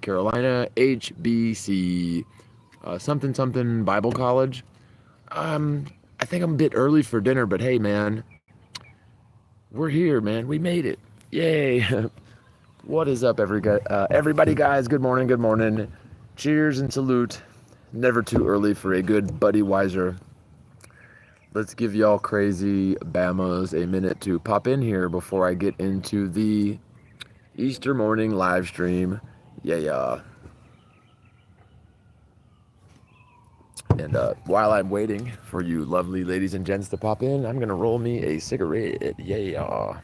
North Carolina, HBC, something something Bible College. I think I'm a bit early for dinner, but hey, man, we're here, man. We made it. Yay. What is up, everybody, guys? Good morning, good morning. Cheers and salute. Never too early for a good Buddy Weiser. Let's give y'all crazy Bamas a minute to pop in here before I get into the Easter morning live stream. Yeah. And while I'm waiting for you lovely ladies and gents to pop in, I'm going to roll me a cigarette. Yeah.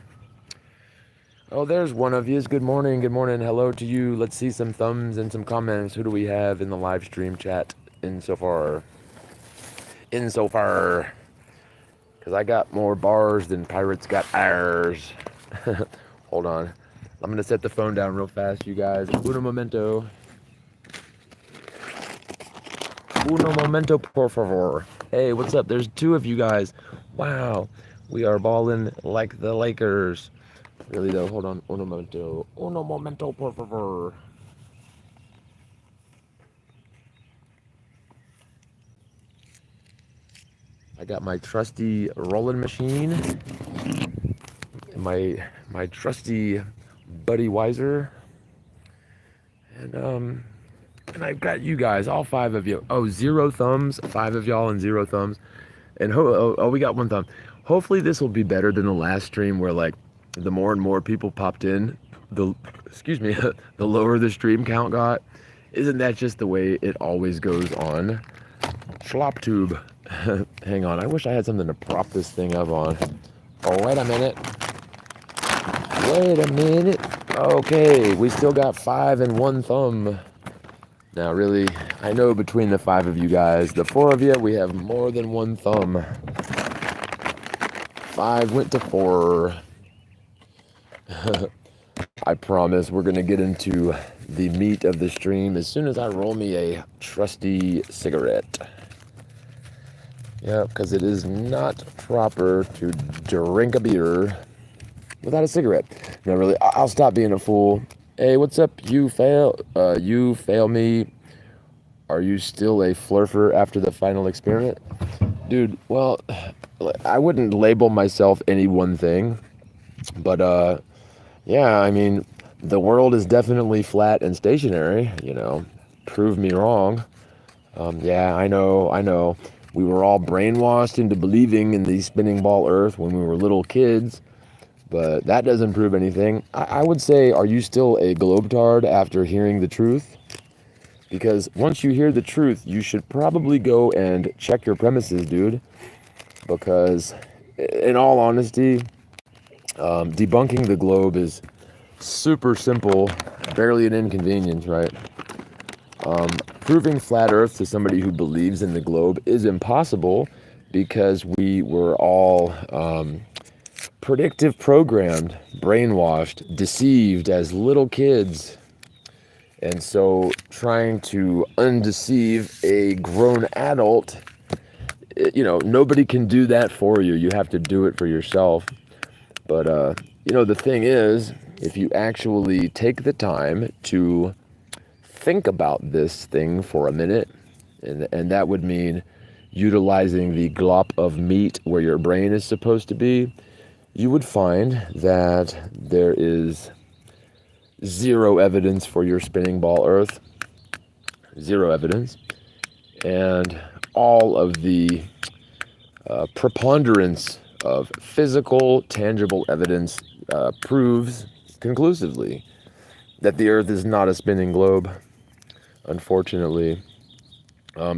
Oh, there's one of yous. Good morning. Good morning. Hello to you. Let's see some thumbs and some comments. Who do we have in the live stream chat insofar? Because I got more bars than pirates got ours. Hold on. I'm going to set the phone down real fast, you guys. Uno momento, por favor. Hey, what's up? There's two of you guys. Wow. We are balling like the Lakers. Really, though. Hold on. Uno momento, por favor. I got my trusty rolling machine, my trusty Buddy Weiser, and I've got you guys, all five of you. Oh, 0 thumbs, 5 of y'all and 0 thumbs, and we got 1 thumb. Hopefully this will be better than the last stream where like the more and more people popped in, the lower the stream count got. Isn't that just the way it always goes on? Schloptube. Hang on, I wish I had something to prop this thing up on. Oh, wait a minute. Okay, we still got 5 and 1 thumb. Now, really, I know between the 5 of you guys, the 4 of you, we have more than 1 thumb. 5 went to 4. I promise we're going to get into the meat of the stream as soon as I roll me a trusty cigarette. Yeah, because it is not proper to drink a beer without a cigarette. No, really, I'll stop being a fool. Hey, what's up? You fail me. Are you still a flurfer after the final experiment? Dude, well, I wouldn't label myself any one thing. But, yeah, I mean, the world is definitely flat and stationary, you know. Prove me wrong. Yeah, I know. We were all brainwashed into believing in the spinning ball earth when we were little kids, but that doesn't prove anything. I would say, are you still a globetard after hearing the truth? Because once you hear the truth, you should probably go and check your premises, dude. Because, in all honesty, debunking the globe is super simple, barely an inconvenience, right? Proving flat earth to somebody who believes in the globe is impossible because we were all predictive programmed, brainwashed, deceived as little kids. And so trying to undeceive a grown adult, nobody can do that for you. You have to do it for yourself. But, the thing is, if you actually take the time to think about this thing for a minute, and that would mean utilizing the glop of meat where your brain is supposed to be, you would find that there is 0 evidence for your spinning ball earth. 0 evidence. And all of the preponderance of physical, tangible evidence proves conclusively that the earth is not a spinning globe. Unfortunately,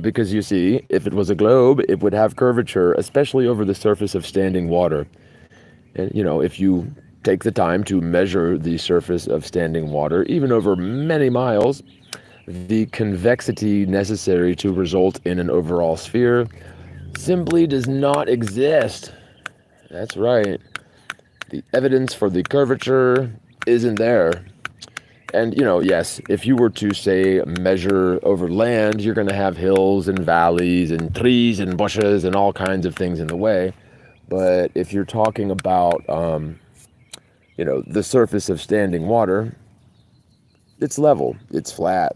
because you see, if it was a globe, it would have curvature, especially over the surface of standing water. And, if you take the time to measure the surface of standing water, even over many miles, the convexity necessary to result in an overall sphere simply does not exist. That's right. The evidence for the curvature isn't there. And, yes, if you were to, say, measure over land, you're going to have hills and valleys and trees and bushes and all kinds of things in the way. But if you're talking about, the surface of standing water, It's level. It's flat.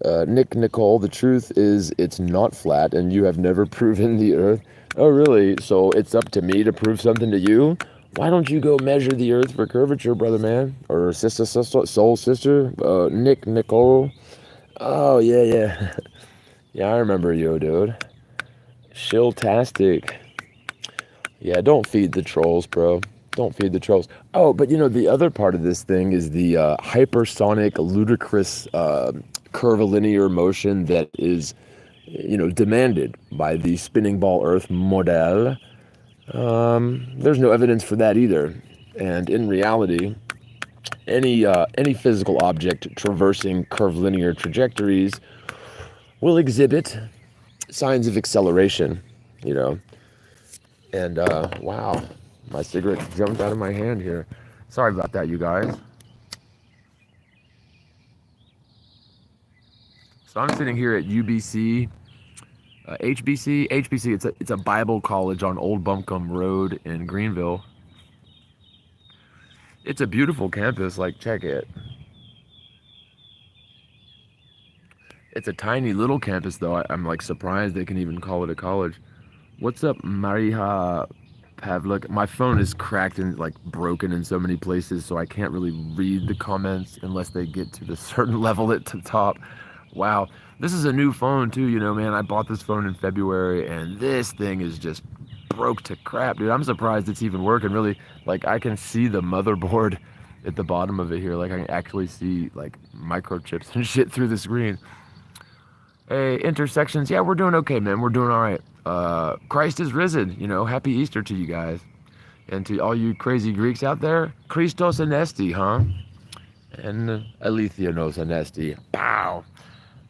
Nicole, the truth is it's not flat, and you have never proven the Earth. Oh, really? So it's up to me to prove something to you? Why don't you go measure the Earth for curvature, brother man? Or sister, soul sister? Nicole? Oh, yeah, yeah. Yeah, I remember you, dude. Shilltastic. Yeah, don't feed the trolls, bro. Don't feed the trolls. Oh, but you know, the other part of this thing is the hypersonic, ludicrous, curvilinear motion that is, you know, demanded by the spinning ball Earth model. There's no evidence for that either. And in reality, any physical object traversing curvilinear trajectories will exhibit signs of acceleration, you know. And wow, my cigarette jumped out of my hand here. Sorry about that, you guys. So I'm sitting here at UBC, HBC. It's a Bible college on Old Buncombe Road in Greenville. It's a beautiful campus. Like, check it. It's a tiny little campus, though. I'm like surprised they can even call it a college. What's up, Mariha Pavlik? My phone is cracked and like broken in so many places, so I can't really read the comments unless they get to the certain level at the top. Wow, this is a new phone too, you know, man. I bought this phone in February, and this thing is just broke to crap, dude. I'm surprised it's even working. Really, like I can see the motherboard at the bottom of it here. Like I can actually see like microchips and shit through the screen. Hey, intersections. Yeah, we're doing okay, man. We're doing all right. Christ is risen. You know, happy Easter to you guys. And to all you crazy Greeks out there, Christos anesti, huh? And Aletheanos anesti. Pow.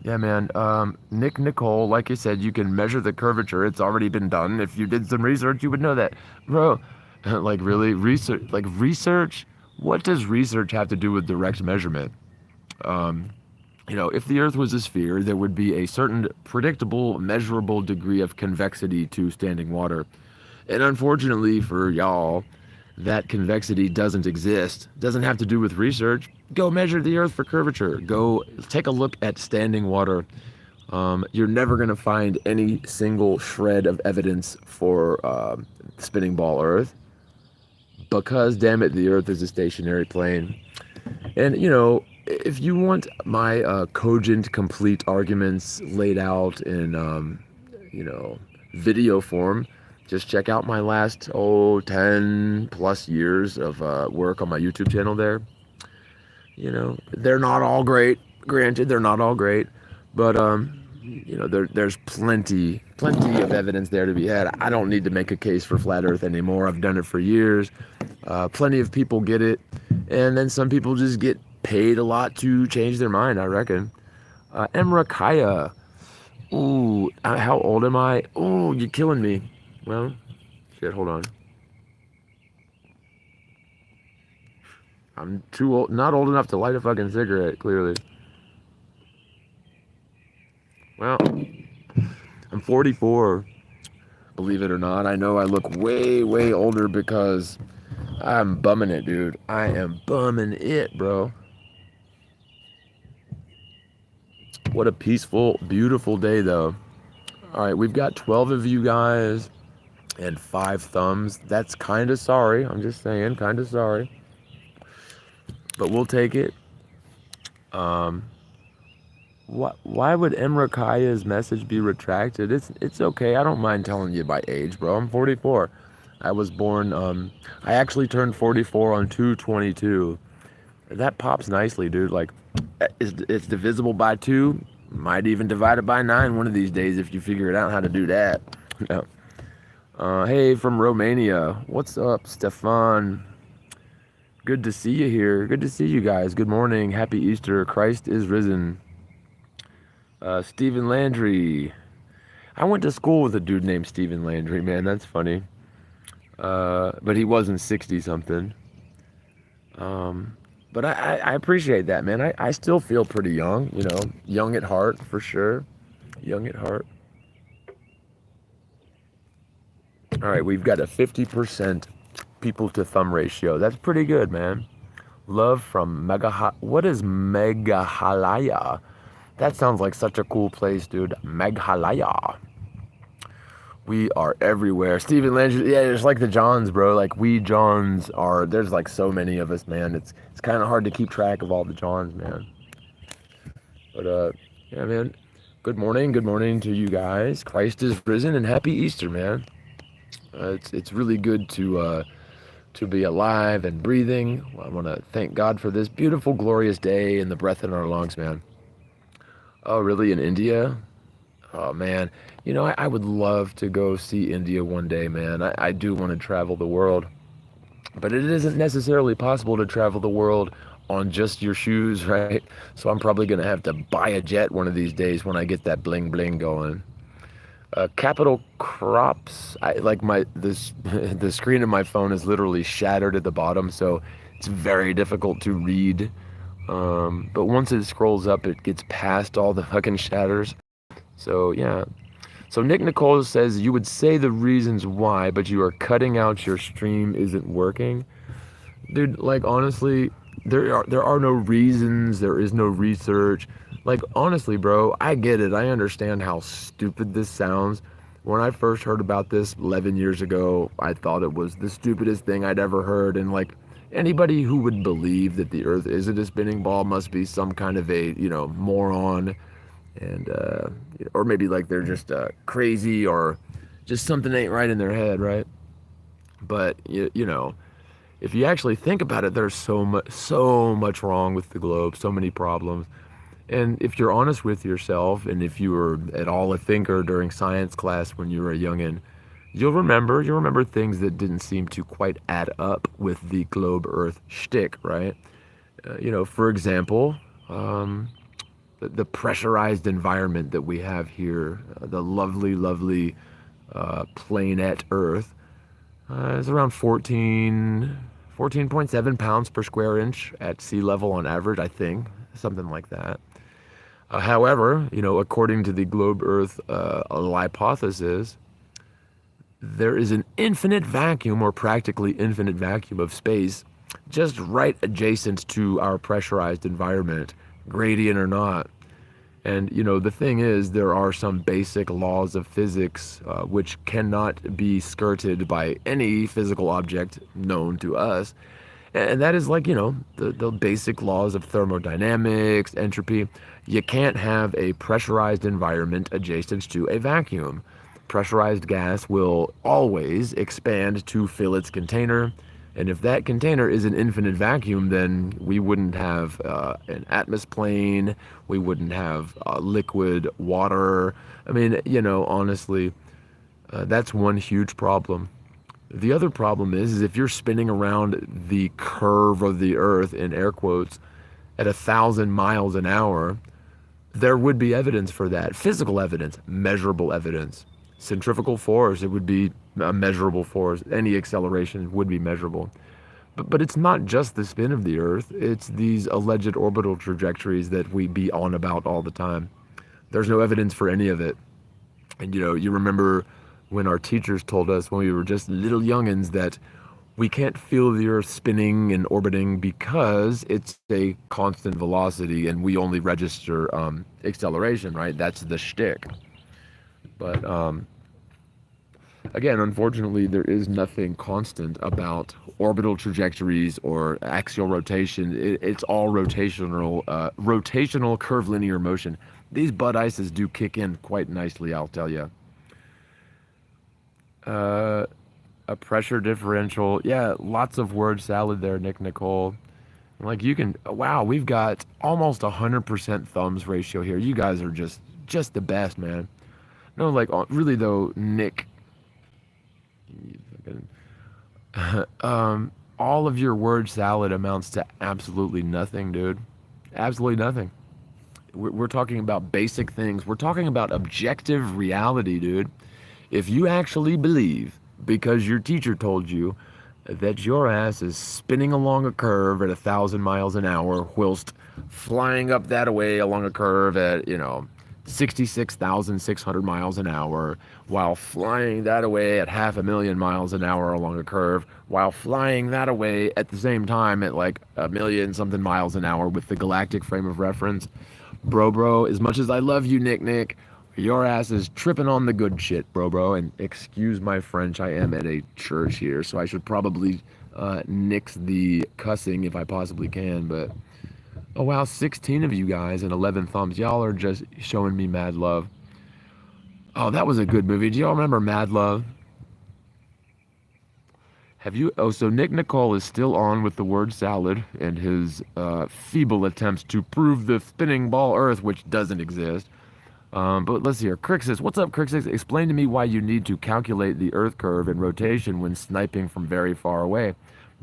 Yeah, man. Nicole, like you said, you can measure the curvature. It's already been done. If you did some research, you would know that. Bro, like really? Research? What does research have to do with direct measurement? You know, if the Earth was a sphere, there would be a certain predictable, measurable degree of convexity to standing water. And unfortunately for y'all, that convexity doesn't exist. Doesn't have to do with research. Go measure the Earth for curvature. Go take a look at standing water. You're never going to find any single shred of evidence for spinning ball Earth. Because, damn it, the Earth is a stationary plane. And, you know, if you want my cogent, complete arguments laid out in, you know, video form, just check out my last, 10 plus years of work on my YouTube channel there. You know, they're not all great. Granted, they're not all great. But, you know, there's plenty of evidence there to be had. I don't need to make a case for flat Earth anymore. I've done it for years. Plenty of people get it. And then some people just get paid a lot to change their mind, I reckon. Emra Kaya. Ooh, how old am I? Ooh, you're killing me. Well, shit, hold on. I'm too old, not old enough to light a fucking cigarette, clearly. Well, I'm 44, believe it or not. I know I look way, way older because I'm bumming it, dude. I am bumming it, bro. What a peaceful, beautiful day, though. All right, we've got 12 of you guys and 5 thumbs. That's kind of sorry. I'm just saying, kind of sorry. But we'll take it. Why would Emra Kaya's message be retracted? It's okay. I don't mind telling you my age, bro. I'm 44. I was born, I actually turned 44 on 2/22. That pops nicely, dude. Like, it's divisible by 2. Might even divide it by 9 one of these days if you figure it out how to do that. No. Hey, from Romania. What's up, Stefan? Good to see you here. Good to see you guys. Good morning. Happy Easter. Christ is risen. Stephen Landry. I went to school with a dude named Stephen Landry, man. That's funny. But he wasn't 60-something. But I appreciate that, man. I still feel pretty young, you know. Young at heart, for sure. Young at heart. All right, we've got a 50% people to thumb ratio. That's pretty good, man. Love from what is Meghalaya? That sounds like such a cool place, dude. Meghalaya. We are everywhere. Stephen Landry, yeah, it's like the Johns, bro. Like we Johns are. There's like so many of us, man. It's kind of hard to keep track of all the Johns, man. But yeah, man. Good morning to you guys. Christ is risen, and happy Easter, man. It's really good to be alive and breathing. I want to thank God for this beautiful, glorious day and the breath in our lungs, man. Oh, really? In India? Oh, man. You know, I would love to go see India one day, man. I do want to travel the world. But it isn't necessarily possible to travel the world on just your shoes, right? So I'm probably going to have to buy a jet one of these days when I get that bling bling going. Capital crops. I like my this the screen of my phone is literally shattered at the bottom, so it's very difficult to read. But once it scrolls up, it gets past all the fucking shatters. So yeah. So Nick Nicole says you would say the reasons why, but you are cutting out your stream isn't working. Dude, like honestly, there are no reasons, there is no research. Like honestly, bro, I get it. I understand how stupid this sounds. When I first heard about this 11 years ago, I thought it was the stupidest thing I'd ever heard. And like anybody who would believe that the earth isn't a spinning ball must be some kind of a, moron. And or maybe like they're just crazy, or just something ain't right in their head, right? But if you actually think about it, there's so much wrong with the globe, so many problems. And if you're honest with yourself, and if you were at all a thinker during science class when you were a youngin, you'll remember things that didn't seem to quite add up with the globe Earth shtick, right? For example, the pressurized environment that we have here, the lovely planet Earth, is around 14.7 pounds per square inch at sea level on average, I think, something like that. However, according to the globe Earth hypothesis, there is an infinite vacuum, or practically infinite vacuum of space, just right adjacent to our pressurized environment, gradient or not. And the thing is, there are some basic laws of physics which cannot be skirted by any physical object known to us. And that is like, the basic laws of thermodynamics, entropy. You can't have a pressurized environment adjacent to a vacuum. Pressurized gas will always expand to fill its container. And if that container is an infinite vacuum, then we wouldn't have an atmosphere, we wouldn't have liquid water. I mean, honestly, that's one huge problem. The other problem is if you're spinning around the curve of the earth, in air quotes, at 1,000 miles an hour, there would be evidence for that. Physical evidence, measurable evidence. Centrifugal force, it would be a measurable force. Any acceleration would be measurable. But it's not just the spin of the earth, it's these alleged orbital trajectories that we be on about all the time. There's no evidence for any of it. And you remember when our teachers told us when we were just little youngins that we can't feel the earth spinning and orbiting because it's a constant velocity and we only register acceleration, right? That's the shtick. But again, unfortunately, there is nothing constant about orbital trajectories or axial rotation. It's all rotational curvilinear motion. These butt ices do kick in quite nicely, I'll tell you. A pressure differential. Yeah, lots of word salad there, Nick Nicole. Like wow, we've got almost 100% thumbs ratio here. You guys are just the best, man. No, like really though, Nick. All of your word salad amounts to absolutely nothing, dude. Absolutely nothing. We're talking about basic things. We're talking about objective reality, dude. If you actually believe, because your teacher told you, that your ass is spinning along a curve at 1,000 miles an hour whilst flying up that way along a curve at, 66,600 miles an hour, while flying that away at 500,000 miles an hour along a curve, while flying that away at the same time at like 1,000,000 something miles an hour with the galactic frame of reference. Bro, as much as I love you, Nick, your ass is tripping on the good shit, bro. And excuse my French, I am at a church here, so I should probably nix the cussing if I possibly can, but oh wow, 16 of you guys and 11 thumbs. Y'all are just showing me mad love. Oh, that was a good movie. Do y'all remember Mad Love? Have you? Oh, so Nick Nicole is still on with the word salad and his feeble attempts to prove the spinning ball Earth, which doesn't exist. But let's see here. Crixus, what's up, Crixus? Explain to me why you need to calculate the Earth curve and rotation when sniping from very far away.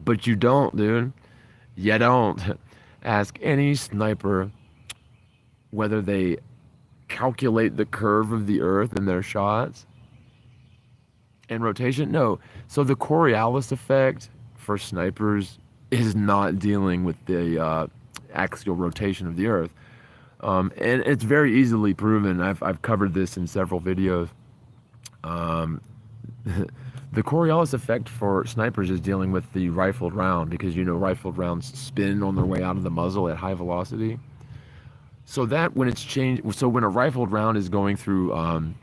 But you don't, dude. You don't. Ask any sniper whether they calculate the curve of the Earth in their shots and rotation. No. So the Coriolis effect for snipers is not dealing with the axial rotation of the Earth. And it's very easily proven. I've covered this in several videos. The Coriolis effect for snipers is dealing with the rifled round, because you know rifled rounds spin on their way out of the muzzle at high velocity. So that when it's changed, so when a rifled round is going through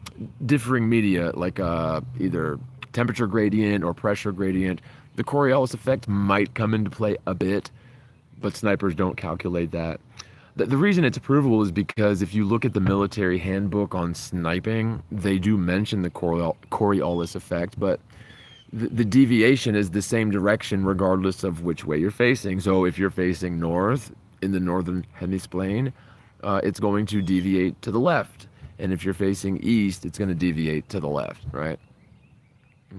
differing media, like either temperature gradient or pressure gradient, the Coriolis effect might come into play a bit, but snipers don't calculate that. The reason it's provable is because if you look at the military handbook on sniping, they do mention the Coriolis effect, but the deviation is the same direction regardless of which way you're facing. So if you're facing north in the northern hemiplane, it's going to deviate to the left. And if you're facing east, it's going to deviate to the left, right?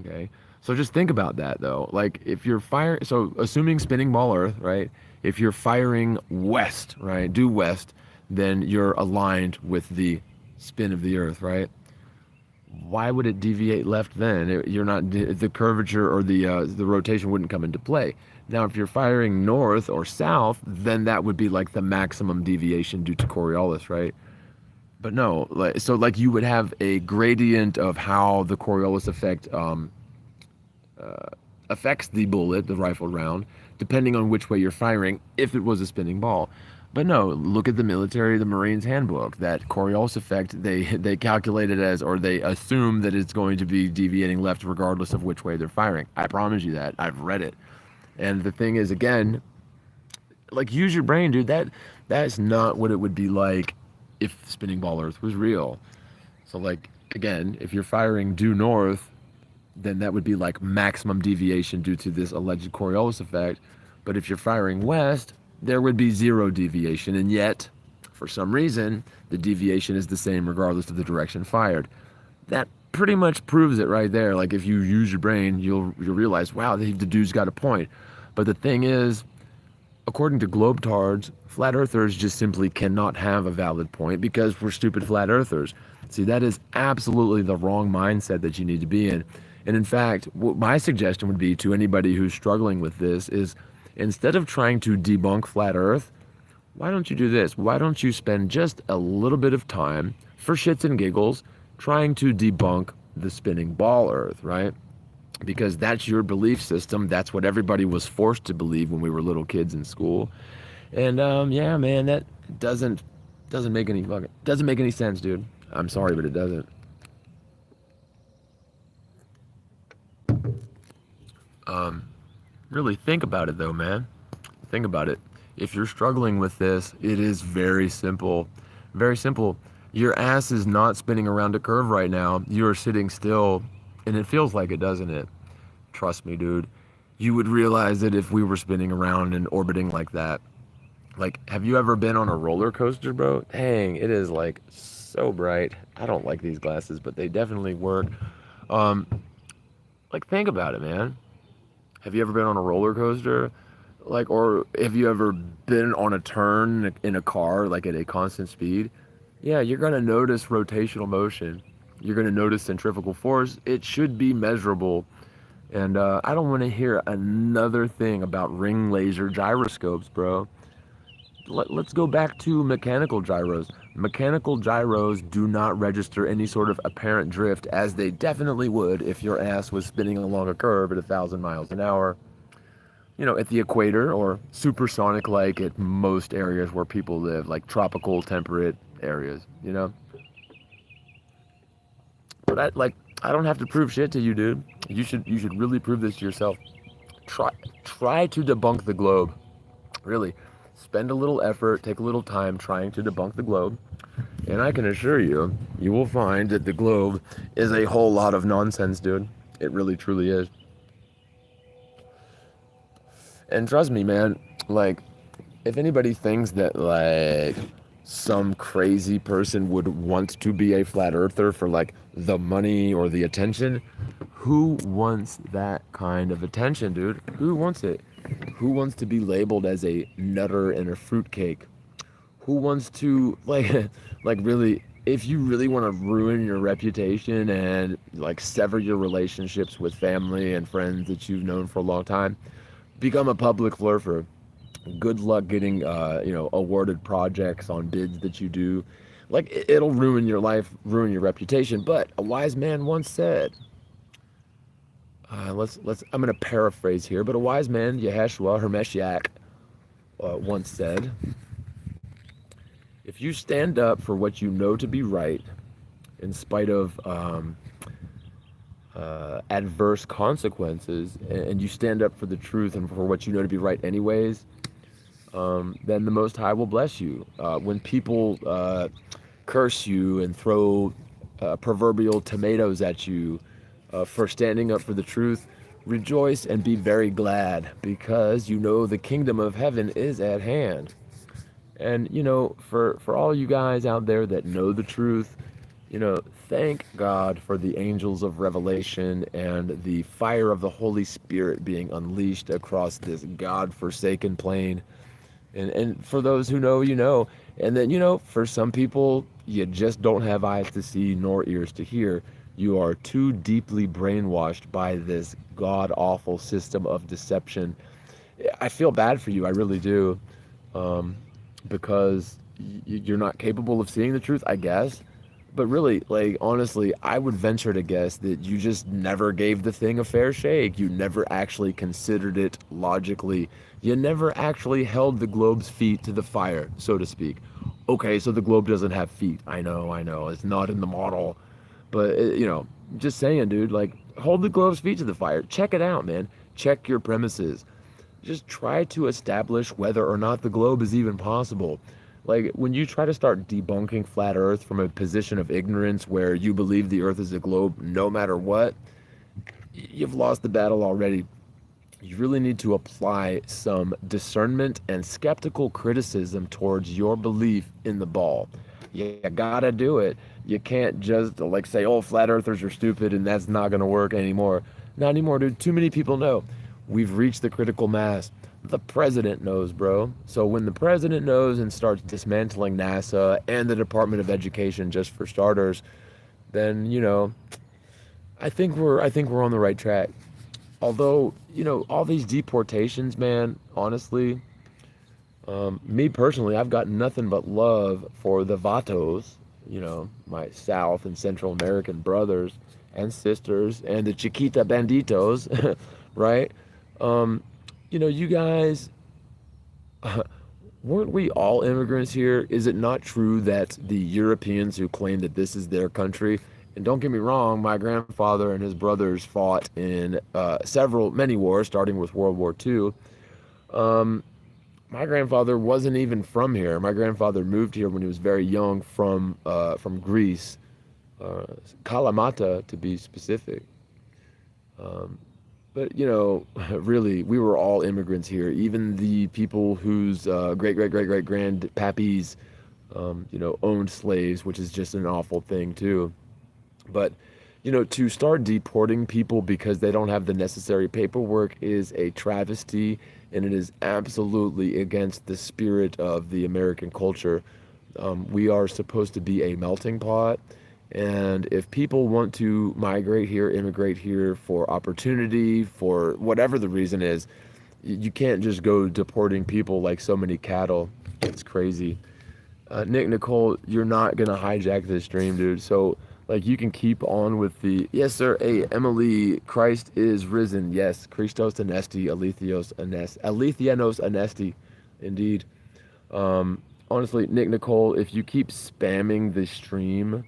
Okay. So just think about that though. Like if you're firing, so assuming spinning ball Earth, right? If you're firing west, right, due west, then you're aligned with the spin of the Earth, right? Why would it deviate left then? You're not, the curvature or the rotation wouldn't come into play. Now, if you're firing north or south, then that would be like the maximum deviation due to Coriolis, right? But no, so like you would have a gradient of how the Coriolis effect affects the bullet, the rifled round, depending on which way you're firing, if it was a spinning ball. But no, look at the military, the Marines handbook, that Coriolis effect, they calculate it as, or they assume that it's going to be deviating left regardless of which way they're firing. I promise you that. I've read it. And the thing is, again, like, use your brain, dude. That's not what it would be like if spinning ball Earth was real. So, like, again, if you're firing due north, then that would be like maximum deviation due to this alleged Coriolis effect. But if you're firing west, there would be zero deviation, and yet, for some reason, the deviation is the same regardless of the direction fired. That pretty much proves it right there. Like, if you use your brain, you'll realize, wow, the dude's got a point. But the thing is, according to globetards, flat earthers just simply cannot have a valid point because we're stupid flat earthers. See, that is absolutely the wrong mindset that you need to be in. And in fact, what my suggestion would be to anybody who's struggling with this is, instead of trying to debunk flat earth, why don't you do this? Why don't you spend just a little bit of time, for shits and giggles, trying to debunk the spinning ball Earth, right? Because that's your belief system. That's what everybody was forced to believe when we were little kids in school. And yeah, man, that doesn't make any sense, dude. I'm sorry, but it doesn't. Really think about it though, man. Think about it. If you're struggling with this, it is very simple. Very simple. Your ass is not spinning around a curve right now. You are sitting still, and it feels like it, doesn't it? Trust me, dude. You would realize that if we were spinning around and orbiting like that. Like, have you ever been on a roller coaster, bro? Dang, it is like so bright. I don't like these glasses, but they definitely work. Like, think about it, man. Have you ever been on a roller coaster? Like, or have you ever been on a turn in a car, like at a constant speed? Yeah, you're going to notice rotational motion. You're going to notice centrifugal force. It should be measurable. And I don't want to hear another thing about ring laser gyroscopes, bro. let's go back to mechanical gyros. Mechanical gyros do not register any sort of apparent drift, as they definitely would if your ass was spinning along a curve at 1,000 miles an hour, at the equator, or supersonic like at most areas where people live, like tropical temperate areas. But I don't have to prove shit to you, dude. You should really prove this to yourself. Try to debunk the globe. Really. Spend a little effort, take a little time trying to debunk the globe. And I can assure you, you will find that the globe is a whole lot of nonsense, dude. It really truly is. And trust me, man, like, if anybody thinks that, like, some crazy person would want to be a flat earther for, like, the money or the attention, who wants that kind of attention, dude? Who wants it? Who wants to be labeled as a nutter and a fruitcake? Who wants to, like really, if you really want to ruin your reputation and, like, sever your relationships with family and friends that you've known for a long time, become a public flirter. Good luck getting, awarded projects on bids that you do. Like, it'll ruin your life, ruin your reputation. But a wise man once said, I'm going to paraphrase here, but a wise man, Yeshua, Hermeshiach, once said, if you stand up for what you know to be right, in spite of adverse consequences, and you stand up for the truth and for what you know to be right anyways, then the Most High will bless you. When people curse you and throw proverbial tomatoes at you for standing up for the truth, rejoice and be very glad, because you know the kingdom of heaven is at hand. And, for all you guys out there that know the truth, thank God for the angels of revelation and the fire of the Holy Spirit being unleashed across this God-forsaken plain. And for those who know, And then, for some people, you just don't have eyes to see nor ears to hear. You are too deeply brainwashed by this god-awful system of deception. I feel bad for you, I really do. Because you're not capable of seeing the truth, I guess. But really, like, honestly, I would venture to guess that you just never gave the thing a fair shake. You never actually considered it logically. You never actually held the globe's feet to the fire, so to speak. Okay, so the globe doesn't have feet. I know. It's not in the model. But, just saying, dude, like, hold the globe's feet to the fire. Check it out, man. Check your premises. Just try to establish whether or not the globe is even possible. Like, when you try to start debunking flat earth from a position of ignorance where you believe the earth is a globe no matter what, you've lost the battle already. You really need to apply some discernment and skeptical criticism towards your belief in the ball. You gotta do it. You can't just, like, say, oh, flat earthers are stupid and that's not gonna work anymore. Not anymore, dude. Too many people know. We've reached the critical mass. The president knows, bro. So when the president knows and starts dismantling NASA and the Department of Education, just for starters, then, I think we're on the right track. Although, all these deportations, man, honestly, me personally, I've got nothing but love for the Vatos, my South and Central American brothers and sisters, and the Chiquita Banditos, right? You guys, weren't we all immigrants here? Is it not true that the Europeans who claim that this is their country, and don't get me wrong, my grandfather and his brothers fought in many wars, starting with World War II. My grandfather wasn't even from here. My grandfather moved here when he was very young from Greece, Kalamata to be specific. But, really, we were all immigrants here. Even the people whose great-great-great-great-grandpappies, owned slaves, which is just an awful thing, too. But, to start deporting people because they don't have the necessary paperwork is a travesty, and it is absolutely against the spirit of the American culture. We are supposed to be a melting pot. And if people want to migrate here, immigrate here for opportunity, for whatever the reason is, You can't just go deporting people like so many cattle. It's crazy. Nick Nicole, you're not gonna hijack this stream, dude. So like you can keep on with the yes, sir. Hey, Emily, Christ is risen. Yes, Christos anesti, Alethianos anesti, indeed. Honestly, Nick Nicole, if you keep spamming the stream,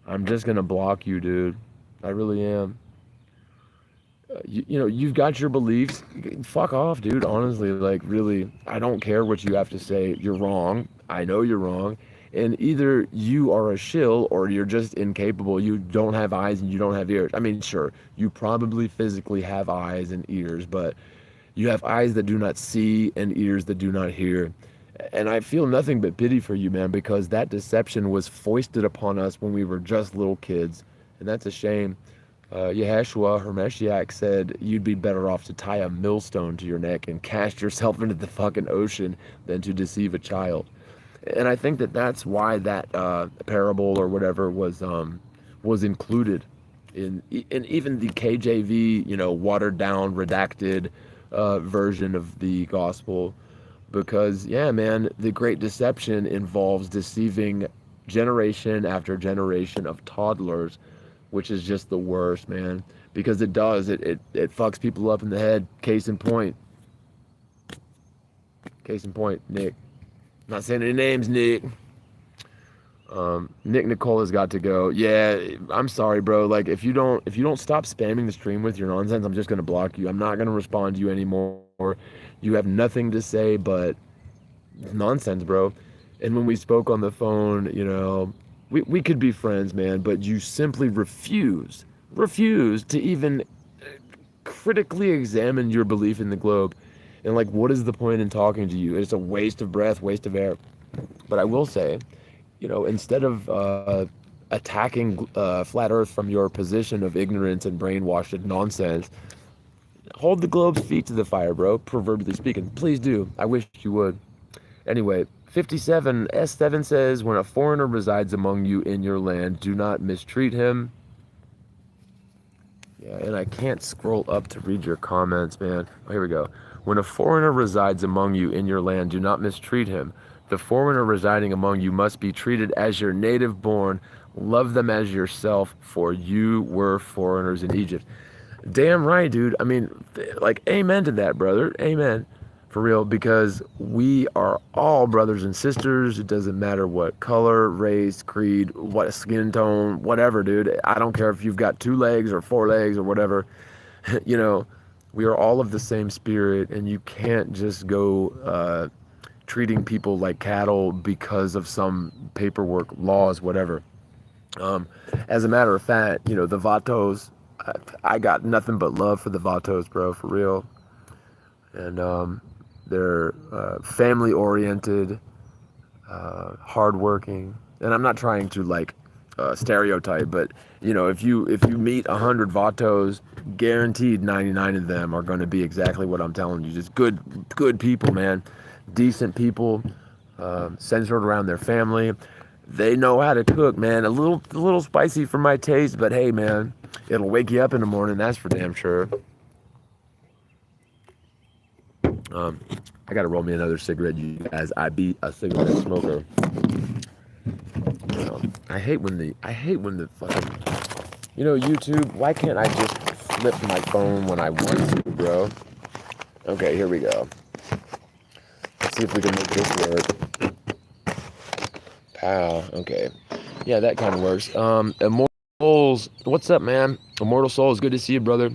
I'm just gonna block you, dude. I really am. You know, you've got your beliefs. Fuck off, dude. Honestly, like, really, I don't care what you have to say. You're wrong. I know you're wrong. And either you are a shill or you're just incapable. You don't have eyes and you don't have ears. I mean, sure, you probably physically have eyes and ears, but you have eyes that do not see and ears that do not hear. And I feel nothing but pity for you, man, because that deception was foisted upon us when we were just little kids. And that's a shame. Yeshua, her Meshiach, said you'd be better off to tie a millstone to your neck and cast yourself into the fucking ocean than to deceive a child. And I think that that's why that parable or whatever was included in even the KJV, you know, watered down, redacted version of the gospel. Because, yeah, man, the great deception involves deceiving generation after generation of toddlers, which is just the worst, man. Because it does. It fucks people up in the head. Case in point. Case in point, Nick. Not saying any names, Nick. Nick Nicole has got to go. Yeah, I'm sorry, bro. Like, if you don't stop spamming the stream with your nonsense, I'm just gonna block you. I'm not gonna respond to you anymore. You have nothing to say but nonsense, bro. And when we spoke on the phone, you know, we could be friends, man, but you simply refuse to even critically examine your belief in the globe. And like, what is the point in talking to you? It's a waste of breath, waste of air. But I will say, you know, instead of attacking flat Earth from your position of ignorance and brainwashed nonsense, hold the globe's feet to the fire, bro, proverbially speaking. Please do. I wish you would. Anyway, 57 S7 says, when a foreigner resides among you in your land, do not mistreat him. Yeah, and I can't scroll up to read your comments, man. Oh, here we go. When a foreigner resides among you in your land, do not mistreat him. The foreigner residing among you must be treated as your native born. Love them as yourself, for you were foreigners in Egypt. Damn right, dude. I mean, like, amen to that, brother. Amen. For real, because we are all brothers and sisters. It doesn't matter what color, race, creed, what skin tone, whatever, dude. I don't care if you've got 2 legs or 4 legs or whatever. You know, we are all of the same spirit, and you can't just go treating people like cattle because of some paperwork, laws, whatever. As a matter of fact, you know, the Vatos, I got nothing but love for the Vatos, bro, for real. And they're family-oriented, hardworking. And I'm not trying to, like, stereotype, but, you know, if you meet 100 Vatos, guaranteed 99 of them are going to be exactly what I'm telling you. Just good people, man. Decent people, centered around their family. They know how to cook, man. A little spicy for my taste, but hey, man, it'll wake you up in the morning. That's for damn sure. I gotta roll me another cigarette, you guys. I be a cigarette smoker. I hate when the fucking, you know, YouTube. Why can't I just flip my phone when I want to, bro? Okay, here we go. Let's see if we can make this work. Pow. Okay. Yeah, that kind of works. Immortal Souls. What's up, man? Immortal Souls. Good to see you, brother.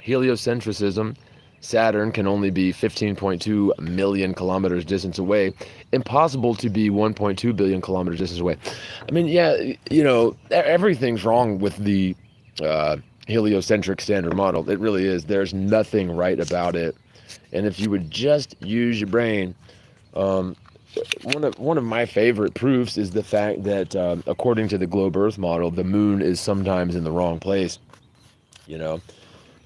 Heliocentrism. Saturn can only be 15.2 million kilometers distance away. Impossible to be 1.2 billion kilometers distance away. I mean, yeah, you know, everything's wrong with the heliocentric standard model. It really is. There's nothing right about it. And if you would just use your brain, one of my favorite proofs is the fact that according to the globe Earth model, the moon is sometimes in the wrong place. You know,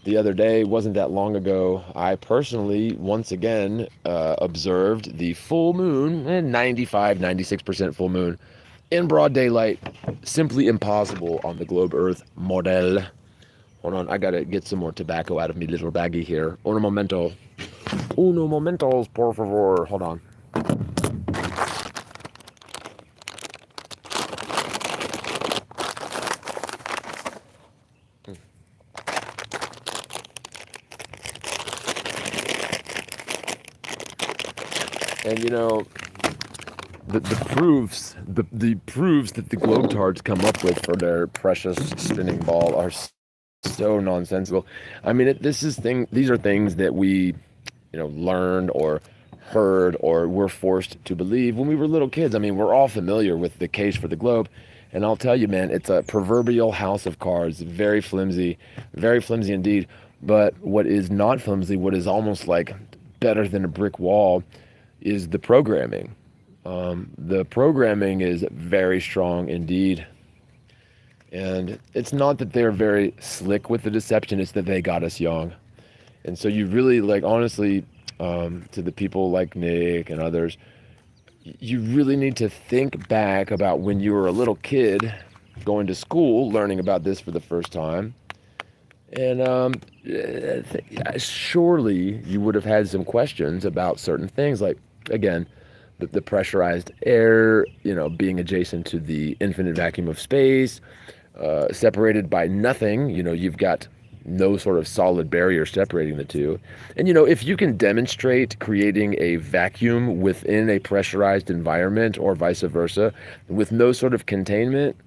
the other day, wasn't that long ago, I personally once again observed the full moon, 96% full moon, in broad daylight. Simply impossible on the globe Earth model. Hold on, I gotta get some more tobacco out of me little baggie here. Un momento. Uno momentos, por favor. Hold on. And you know, the proofs that the Globetards come up with for their precious spinning ball are so nonsensical. I mean, these are things that we, learned or heard or were forced to believe when we were little kids. I mean, we're all familiar with the case for the globe, and I'll tell you, man, it's a proverbial house of cards, very flimsy indeed. But what is not flimsy, what is almost like better than a brick wall, is the programming. The programming is very strong indeed. And it's not that they're very slick with the deception, it's that they got us young. And so you really, like, honestly, to the people like Nick and others, you really need to think back about when you were a little kid going to school, learning about this for the first time. And surely you would have had some questions about certain things, like, again, the pressurized air, being adjacent to the infinite vacuum of space, separated by nothing. You've got no sort of solid barrier separating the two. And if you can demonstrate creating a vacuum within a pressurized environment, or vice versa, with no sort of containment,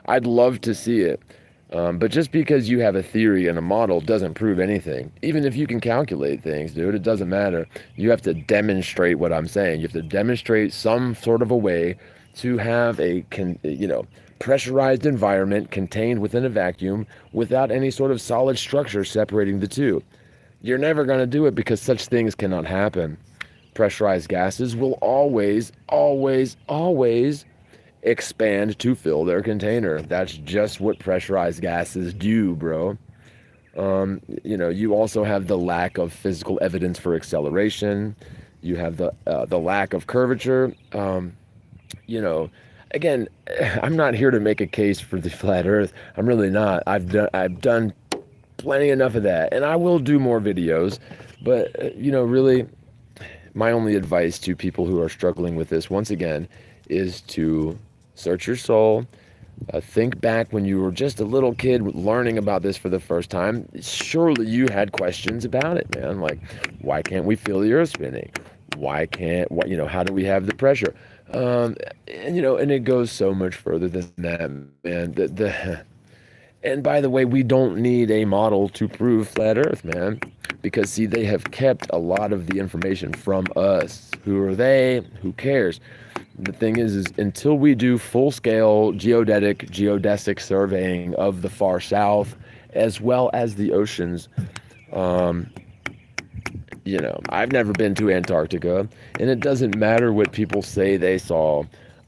I'd love to see it. But just because you have a theory and a model doesn't prove anything. Even if you can calculate things, dude, it doesn't matter. You have to demonstrate what I'm saying. You have to demonstrate some sort of a way to have a pressurized environment contained within a vacuum without any sort of solid structure separating the two. You're never going to do it, because such things cannot happen. Pressurized gases will always, always, always expand to fill their container. That's just what pressurized gases do, bro. You also have the lack of physical evidence for acceleration. You have the lack of curvature. Again, I'm not here to make a case for the flat Earth. I'm really not. I've done plenty enough of that, and I will do more videos. But really, my only advice to people who are struggling with this, once again, is to search your soul. Think back when you were just a little kid learning about this for the first time. Surely you had questions about it, man. Like, why can't we feel the Earth spinning? How do we have the pressure? And it goes so much further than that, man. And by the way, we don't need a model to prove flat Earth, man. Because, see, they have kept a lot of the information from us. Who are they? Who cares? The thing is until we do full-scale geodesic surveying of the far south, as well as the oceans, I've never been to Antarctica, and it doesn't matter what people say they saw.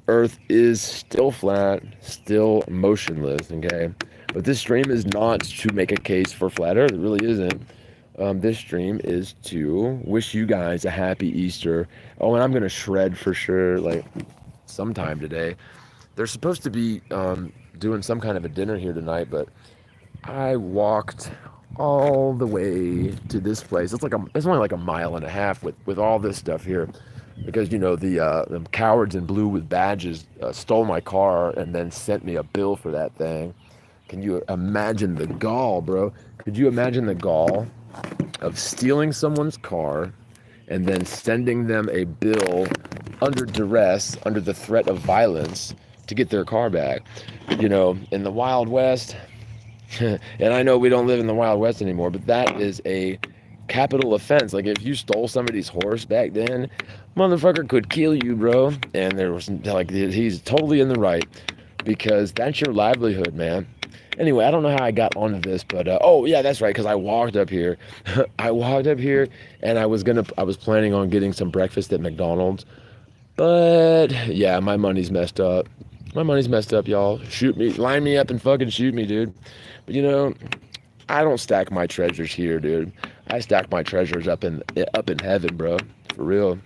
Earth is still flat, still motionless, okay? But this stream is not to make a case for flat Earth. It really isn't. This stream is to wish you guys a happy Easter. Oh, and I'm going to shred for sure, like, sometime today. They're supposed to be doing some kind of a dinner here tonight, but I walked all the way to this place. It's only like a mile and a half with all this stuff here, because the cowards in blue with badges stole my car and then sent me a bill for that thing. Can you imagine the gall, bro? Could you imagine the gall of stealing someone's car and then sending them a bill under duress, under the threat of violence, to get their car back? In the Wild West, and I know we don't live in the Wild West anymore, but that is a capital offense. Like, if you stole somebody's horse back then, motherfucker could kill you, bro. And there was, like, he's totally in the right, because that's your livelihood, man. Anyway, I don't know how I got onto this, but oh yeah, that's right, because I walked up here. I walked up here, and I was planning on getting some breakfast at McDonald's, but yeah, my money's messed up. My money's messed up, y'all. Shoot me, line me up and fucking shoot me, dude. But I don't stack my treasures here, dude. I stack my treasures up in heaven, bro. For real.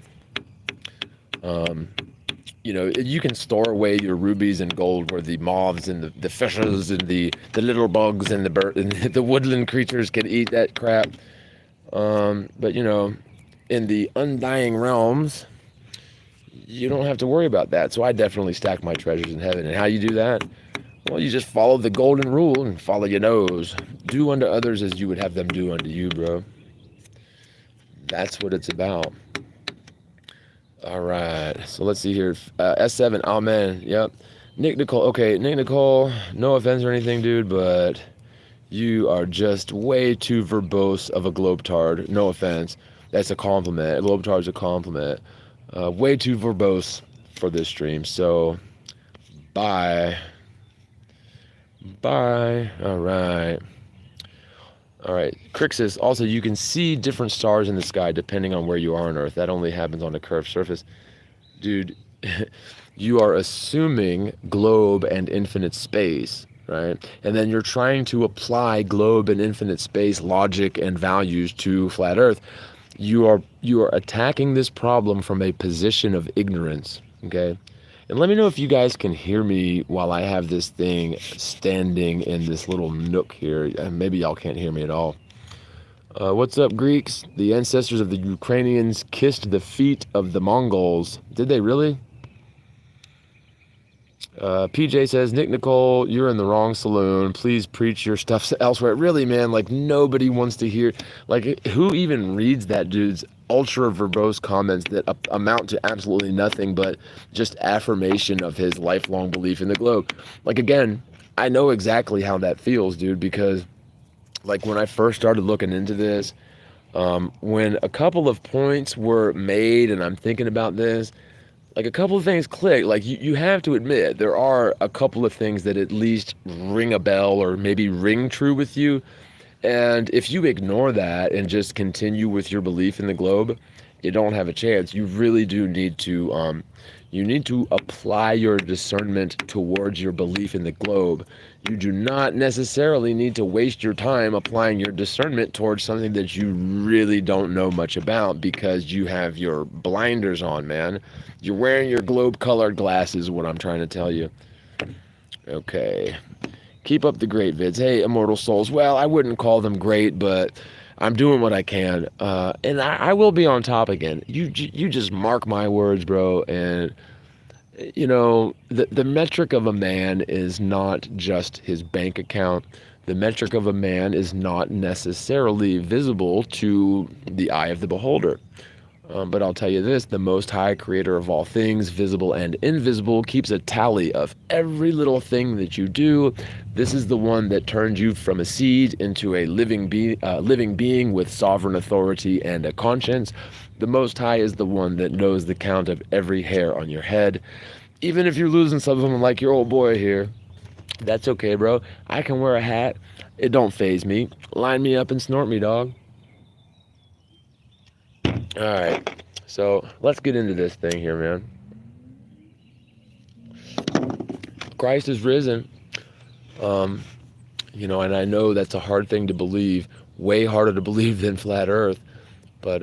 You can store away your rubies and gold where the moths and the fishes and the little bugs and the woodland creatures can eat that crap. But in the undying realms, you don't have to worry about that. So I definitely stack my treasures in heaven. And how you do that? Well, you just follow the golden rule and follow your nose. Do unto others as you would have them do unto you, bro. That's what it's about. All right. So let's see here. S7. Oh, man. Yep. Nick Nicole. Okay, Nick Nicole, no offense or anything, dude, but you are just way too verbose of a globetard. No offense. That's a compliment. A globetard's a compliment. Way too verbose for this stream. So, bye. Bye. All right. All right. Crixus, also, you can see different stars in the sky depending on where you are on Earth. That only happens on a curved surface. Dude, you are assuming globe and infinite space, right? And then you're trying to apply globe and infinite space logic and values to flat Earth. You are attacking this problem from a position of ignorance, okay? And let me know if you guys can hear me while I have this thing standing in this little nook here. Maybe y'all can't hear me at all. What's up, Greeks? The ancestors of the Ukrainians kissed the feet of the Mongols. Did they really? PJ says, Nick Nicole, you're in the wrong saloon. Please preach your stuff elsewhere. Really, man, like nobody wants to hear. Like, who even reads that dude's ultra verbose comments that amount to absolutely nothing but just affirmation of his lifelong belief in the globe? Like, again, I know exactly how that feels, dude, because like when I first started looking into this, when a couple of points were made and I'm thinking about this, like a couple of things click. Like you have to admit there are a couple of things that at least ring a bell or maybe ring true with you. And if you ignore that and just continue with your belief in the globe, you don't have a chance. You really do need to apply your discernment towards your belief in the globe. You do not necessarily need to waste your time applying your discernment towards something that you really don't know much about because you have your blinders on, man. You're wearing your globe-colored glasses, what I'm trying to tell you. Okay. Keep up the great vids. Hey, Immortal Souls. Well, I wouldn't call them great, but I'm doing what I can. And I will be on top again. You just mark my words, bro. And, you know, the metric of a man is not just his bank account. The metric of a man is not necessarily visible to the eye of the beholder. But I'll tell you this, the Most High, creator of all things, visible and invisible, keeps a tally of every little thing that you do. This is the one that turned you from a seed into a living being with sovereign authority and a conscience. The Most High is the one that knows the count of every hair on your head. Even if you're losing some of them like your old boy here, that's okay, bro. I can wear a hat. It don't faze me. Line me up and snort me, dog. All right, so let's get into this thing here, man. Christ is risen. You know, and I know that's a hard thing to believe, way harder to believe than flat Earth. But,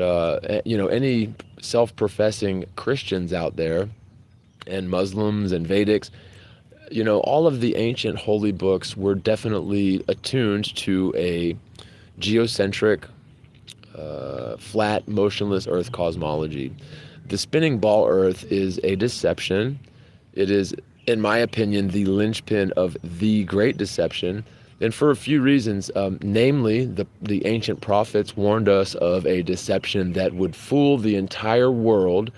you know, any self-professing Christians out there, and Muslims and Vedics, you know, all of the ancient holy books were definitely attuned to a geocentric, flat, motionless Earth cosmology. The spinning ball Earth is a deception. It is, in my opinion, the linchpin of the great deception, and for a few reasons. Namely, the ancient prophets warned us of a deception that would fool the entire world,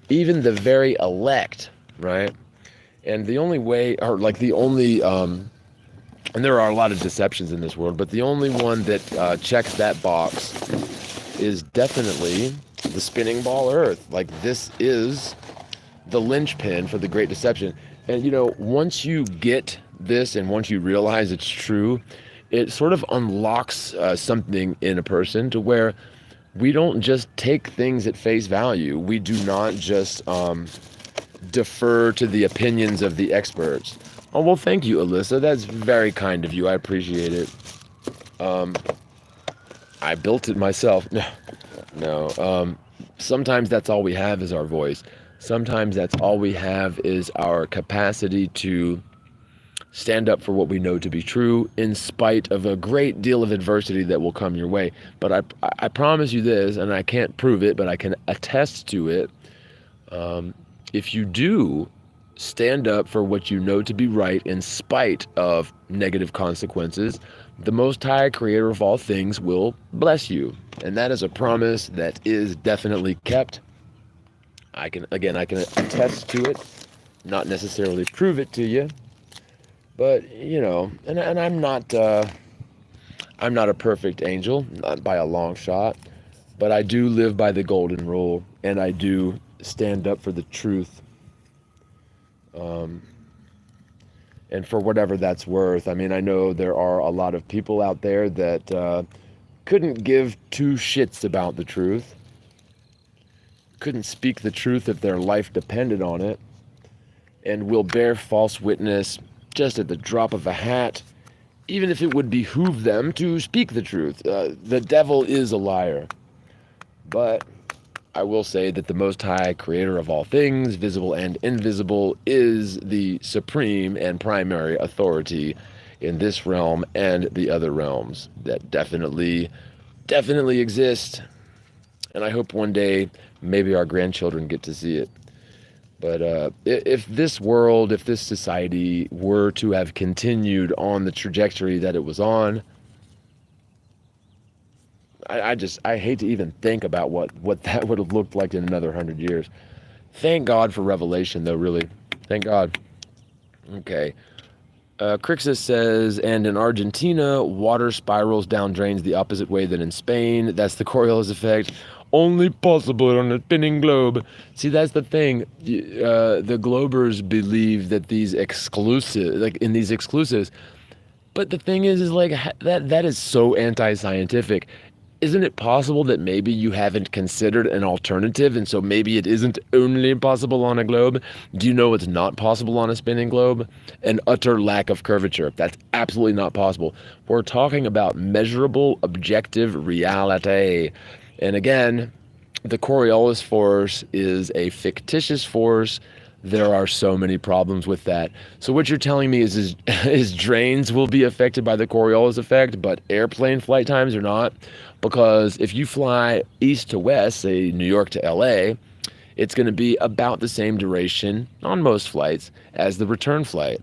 even the very elect, right? And the only way, or like the only, and there are a lot of deceptions in this world, but the only one that checks that box is definitely the spinning ball Earth. Like, this is the linchpin for the great deception. And, you know, once you get this and once you realize it's true, it sort of unlocks something in a person to where we don't just take things at face value. We do not just defer to the opinions of the experts. Oh, well, thank you, Alyssa. That's very kind of you. I appreciate it. I built it myself. No. Sometimes that's all we have is our voice. Sometimes that's all we have is our capacity to stand up for what we know to be true in spite of a great deal of adversity that will come your way. But I promise you this, and I can't prove it, but I can attest to it. If you do stand up for what you know to be right in spite of negative consequences, the Most High, creator of all things, will bless you. And that is a promise that is definitely kept. I can attest to it, not necessarily prove it to you, but you know, and I'm not a perfect angel, not by a long shot, but I do live by the golden rule, and I do stand up for the truth. And for whatever that's worth. I mean, I know there are a lot of people out there that couldn't give two shits about the truth, couldn't speak the truth if their life depended on it, and will bear false witness just at the drop of a hat, even if it would behoove them to speak the truth. The devil is a liar. But I will say that the Most High, creator of all things, visible and invisible, is the supreme and primary authority in this realm and the other realms that definitely exist. And I hope one day maybe our grandchildren get to see it. But if this world, if this society were to have continued on the trajectory that it was on, I hate to even think about what that would have looked like in another 100 years. Thank God for revelation, though, really. Thank God. Okay. Crixus says, and in Argentina, water spirals down drains the opposite way than in Spain. That's the Coriolis effect. Only possible on a spinning globe. See, that's the thing. The Globers believe that these exclusives, but the thing is like that is so anti-scientific. Isn't it possible that maybe you haven't considered an alternative, and so maybe it isn't only possible on a globe? Do you know it's not possible on a spinning globe? An utter lack of curvature. That's absolutely not possible. We're talking about measurable, objective reality. And again, the Coriolis force is a fictitious force. There are so many problems with that. So what you're telling me is drains will be affected by the Coriolis effect, but airplane flight times are not? Because if you fly east to west, say New York to LA, it's going to be about the same duration on most flights as the return flight.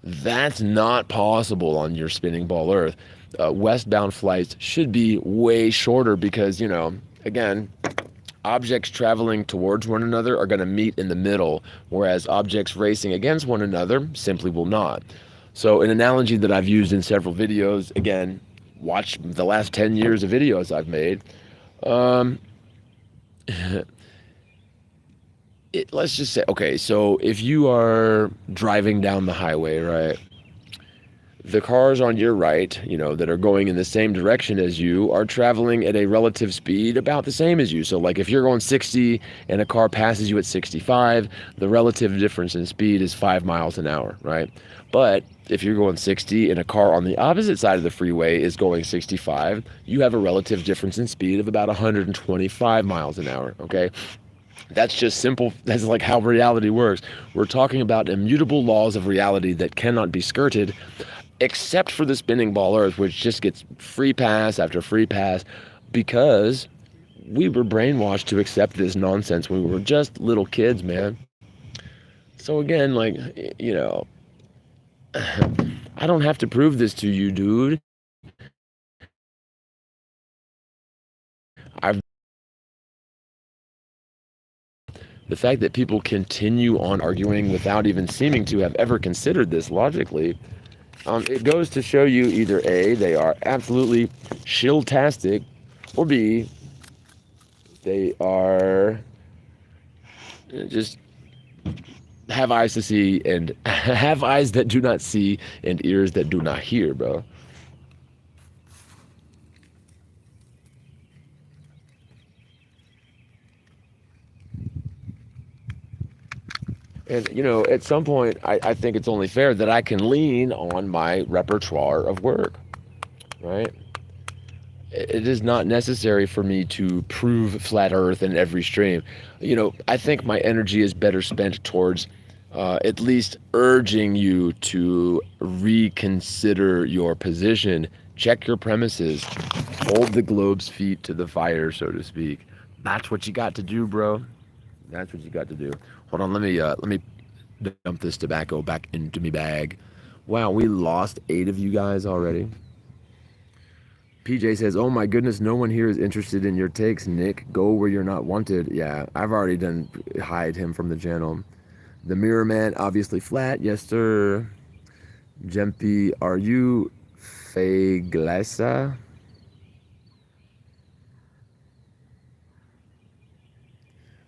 That's not possible on your spinning ball Earth. Westbound flights should be way shorter because, you know, again, objects traveling towards one another are going to meet in the middle, whereas objects racing against one another simply will not. So an analogy that I've used in several videos, again, watch the last 10 years of videos I've made. Let's just say, okay, so if you are driving down the highway, right? The cars on your right, you know, that are going in the same direction as you are traveling at a relative speed about the same as you. So like if you're going 60 and a car passes you at 65, the relative difference in speed is 5 miles an hour, right? But if you're going 60 and a car on the opposite side of the freeway is going 65, you have a relative difference in speed of about 125 miles an hour, okay? That's just simple. That's like how reality works. We're talking about immutable laws of reality that cannot be skirted, except for the spinning ball Earth, which just gets free pass after free pass because we were brainwashed to accept this nonsense when we were just little kids, man. So again, like, you know, I don't have to prove this to you, dude. The fact that people continue on arguing without even seeming to have ever considered this logically, it goes to show you either A, they are absolutely shill-tastic, or B, they are just have eyes to see and have eyes that do not see and ears that do not hear, bro. And, you know, at some point, I think it's only fair that I can lean on my repertoire of work, right? It is not necessary for me to prove flat Earth in every stream. You know, I think my energy is better spent towards at least urging you to reconsider your position, check your premises, hold the globe's feet to the fire, so to speak. That's what you got to do, bro. That's what you got to do. Hold on, let me dump this tobacco back into me bag. Wow, we lost 8 of you guys already. PJ says, "Oh my goodness, no one here is interested in your takes, Nick. Go where you're not wanted." Yeah, I've already done hide him from the channel. The Mirror Man, obviously flat. Yes, sir. Jempy, are you Faglesa?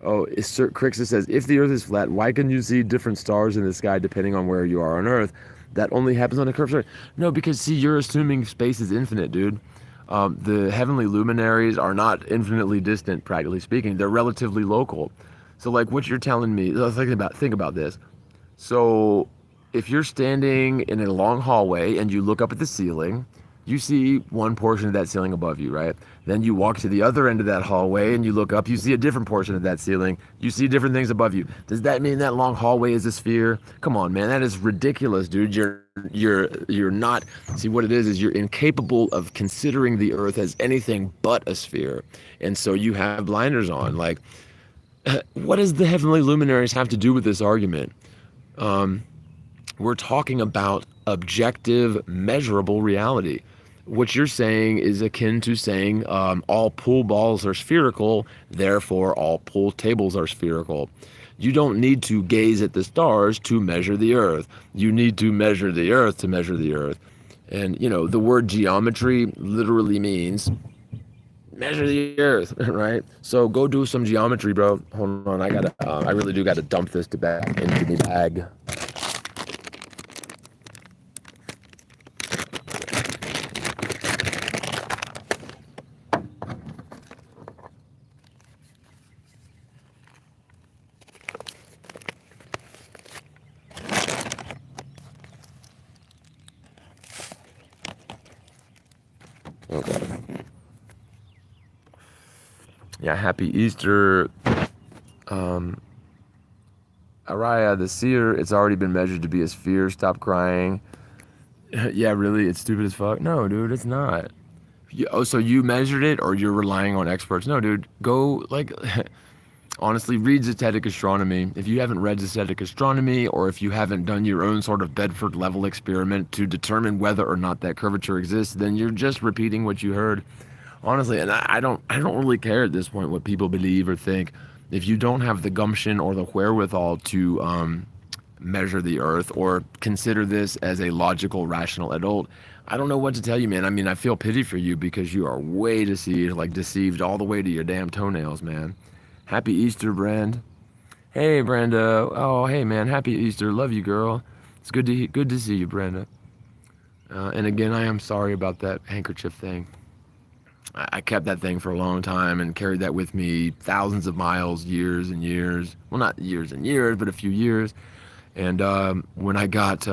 Oh, Sir Crixus says, if the Earth is flat, why can you see different stars in the sky depending on where you are on Earth? That only happens on a curved surface. No, because see, you're assuming space is infinite, dude. The heavenly luminaries are not infinitely distant, practically speaking. They're relatively local. So, like, what you're telling me, think about this. So, if you're standing in a long hallway and you look up at the ceiling, you see one portion of that ceiling above you, right? Then you walk to the other end of that hallway and you look up, you see a different portion of that ceiling. You see different things above you. Does that mean that long hallway is a sphere? Come on, man, that is ridiculous, dude. You're not, see what it is you're incapable of considering the Earth as anything but a sphere. And so you have blinders on. Like, what does the heavenly luminaries have to do with this argument? We're talking about objective, measurable reality. What you're saying is akin to saying all pool balls are spherical, therefore all pool tables are spherical. You don't need to gaze at the stars to measure the Earth. You need to measure the Earth to measure the Earth. And, you know, the word geometry literally means measure the Earth, right? So go do some geometry, bro. Hold on, I really do gotta dump this to back into the bag. Okay. Yeah, happy Easter. Araya, the seer, it's already been measured to be a sphere. Stop crying. Yeah, really? It's stupid as fuck? No, dude, it's not. So you measured it or you're relying on experts? No, dude, go, like, honestly, read Zetetic Astronomy. If you haven't read Zetetic Astronomy, or if you haven't done your own sort of Bedford level experiment to determine whether or not that curvature exists, then you're just repeating what you heard. Honestly, and I don't really care at this point what people believe or think. If you don't have the gumption or the wherewithal to measure the Earth or consider this as a logical, rational adult, I don't know what to tell you, man. I mean, I feel pity for you because you are way deceived all the way to your damn toenails, man. Happy Easter, Brand. Hey, Brenda. Oh, hey, man. Happy Easter. Love you, girl. It's good to see you, Brenda. And again, I am sorry about that handkerchief thing. I kept that thing for a long time and carried that with me thousands of miles, years and years. Well, not years and years, but a few years. And when I got,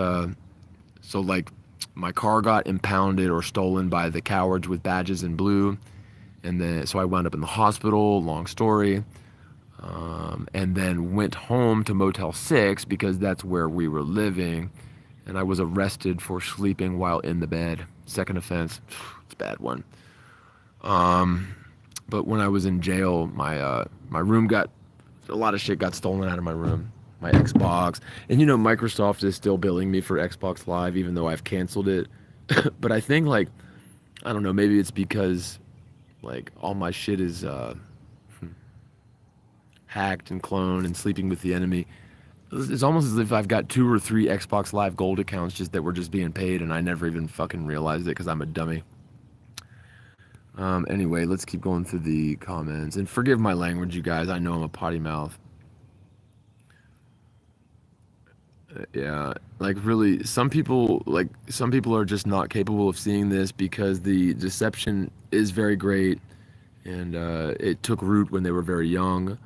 my car got impounded or stolen by the cowards with badges in blue. And then, so I wound up in the hospital, long story. And then went home to Motel 6 because that's where we were living. And I was arrested for sleeping while in the bed. Second offense. It's a bad one. But when I was in jail, my room a lot of shit got stolen out of my room. My Xbox. And you know, Microsoft is still billing me for Xbox Live even though I've canceled it. But I think, like, I don't know, maybe it's because, like, all my shit is hacked and cloned and sleeping with the enemy. It's almost as if I've got 2 or 3 Xbox Live Gold accounts just that were just being paid and I never even fucking realized it because I'm a dummy. Anyway, let's keep going through the comments. And forgive my language, you guys. I know I'm a potty mouth. Yeah, like, really, some people are just not capable of seeing this because the deception is very great, and it took root when they were very young,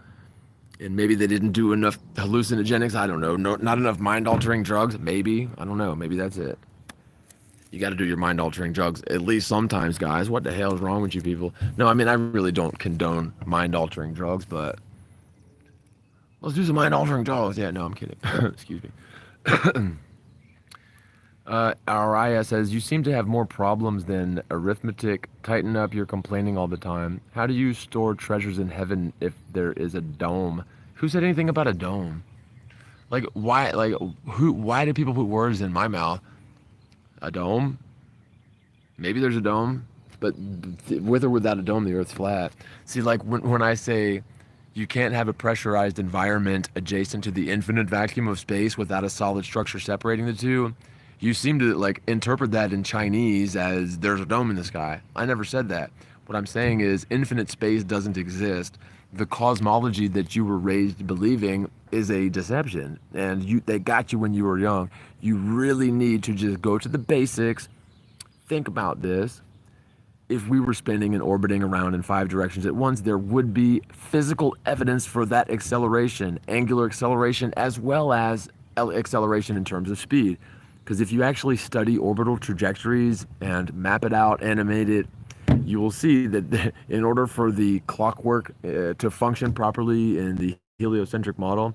and maybe they didn't do enough hallucinogenics. I don't know. Not enough mind-altering drugs. Maybe, I don't know. Maybe that's it. You got to do your mind-altering drugs at least sometimes, guys. What the hell is wrong with you people? No, I mean, I really don't condone mind-altering drugs, but Let's do some mind-altering thoughts. Yeah, no, I'm kidding. Excuse me. Araya says, you seem to have more problems than arithmetic. Tighten up, you're complaining all the time. How do you store treasures in heaven if there is a dome? Who said anything about a dome? Like, why, why do people put words in my mouth? A dome? Maybe there's a dome, but with or without a dome, the earth's flat. See, like, when I say you can't have a pressurized environment adjacent to the infinite vacuum of space without a solid structure separating the two, you seem to like interpret that in Chinese as there's a dome in the sky. I never said that. What I'm saying is infinite space doesn't exist. The cosmology that you were raised believing is a deception, and they got you when you were young. You really need to just go to the basics. Think about this. If we were spinning and orbiting around in 5 directions at once, there would be physical evidence for that acceleration, angular acceleration, as well as acceleration in terms of speed. Because if you actually study orbital trajectories and map it out, animate it, you will see that in order for the clockwork to function properly in the heliocentric model,